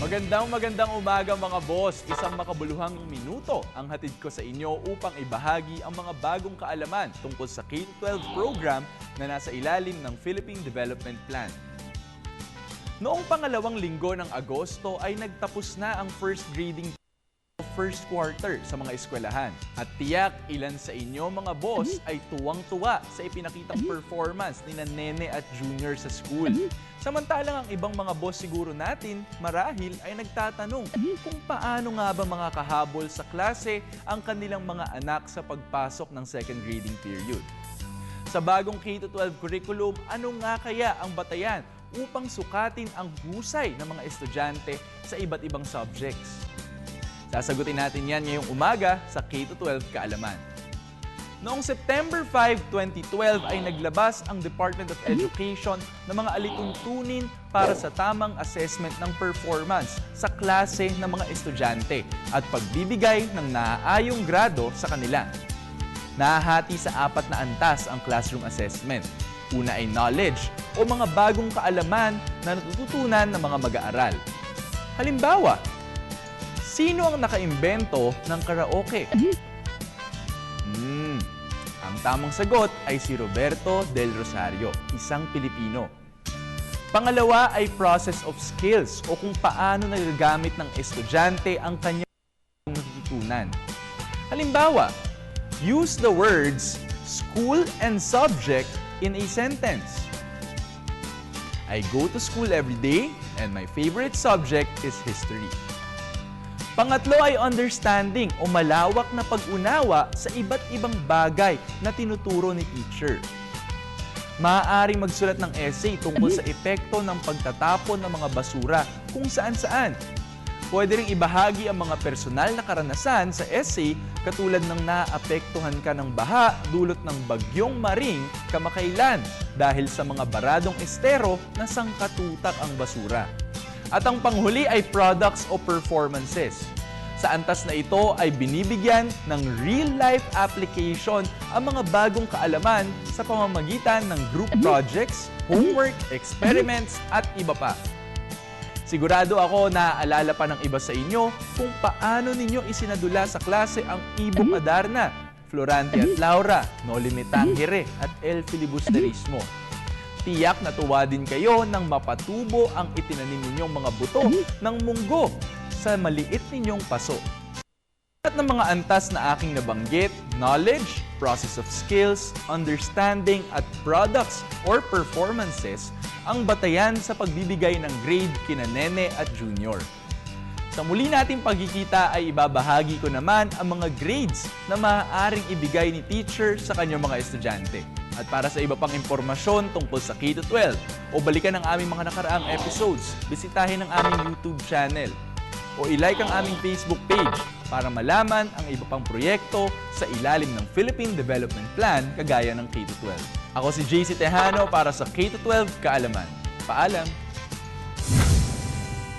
Magandang umaga mga boss. Isang makabuluhang minuto ang hatid ko sa inyo upang ibahagi ang mga bagong kaalaman tungkol sa K-12 program na nasa ilalim ng Philippine Development Plan. Noong pangalawang linggo ng Agosto ay nagtapos na ang first grading first quarter sa mga eskwelahan. At tiyak ilan sa inyo mga boss ay tuwang-tuwa sa ipinakitang performance ni Nene at Junior sa school. Samantalang ang ibang mga boss siguro natin marahil ay nagtatanong kung paano nga ba makakahabol sa klase ang kanilang mga anak sa pagpasok ng second grading period. Sa bagong K-12 curriculum, ano nga kaya ang batayan upang sukatin ang husay ng mga estudyante sa iba't ibang subjects? Sasagutin natin yan ngayong umaga sa K-12 Kaalaman. Noong September 5, 2012 ay naglabas ang Department of Education ng mga alituntunin para sa tamang assessment ng performance sa klase ng mga estudyante at pagbibigay ng naaayong grado sa kanila. Nahahati sa 4 na antas ang classroom assessment. Una ay knowledge o mga bagong kaalaman na natututunan ng mga mag-aaral. Halimbawa, sino ang nakaimbento ng karaoke? Ang tamang sagot ay si Roberto Del Rosario, isang Pilipino. Pangalawa ay process of skills o kung paano nagagamit ng estudyante ang kanyang natutunan. Halimbawa, use the words school and subject in a sentence. I go to school every day and my favorite subject is history. Pangatlo ay understanding o malawak na pag-unawa sa iba't ibang bagay na tinuturo ni teacher. Maaaring magsulat ng essay tungkol sa epekto ng pagtatapon ng mga basura kung saan-saan. Pwede ring ibahagi ang mga personal na karanasan sa essay katulad ng naapektuhan ka ng baha dulot ng bagyong Maring kamakailan dahil sa mga baradong estero na sangkatutak ang basura. At ang panghuli ay products o performances. Sa antas na ito ay binibigyan ng real-life application ang mga bagong kaalaman sa pamamagitan ng group projects, homework, experiments at iba pa. Sigurado ako naaalala pa ng iba sa inyo kung paano ninyo isinadula sa klase ang Ibong Adarna, Florante at Laura, Noli Me Tangere at El Filibusterismo. Tiyak na tuwa din kayo nang mapatubo ang itinanim ninyong mga buto ng munggo sa maliit ninyong paso. At ng mga antas na aking nabanggit, knowledge, process of skills, understanding at products or performances ang batayan sa pagbibigay ng grade kina Nene at Junior. Sa muli nating pagkikita ay ibabahagi ko naman ang mga grades na maaaring ibigay ni teacher sa kanyang mga estudyante. At para sa iba pang impormasyon tungkol sa K-12 o balikan ang aming mga nakaraang episodes, bisitahin ang aming YouTube channel o ilike ang aming Facebook page para malaman ang iba pang proyekto sa ilalim ng Philippine Development Plan kagaya ng K-12. Ako si JC Tejano para sa K-12 Kaalaman. Paalam!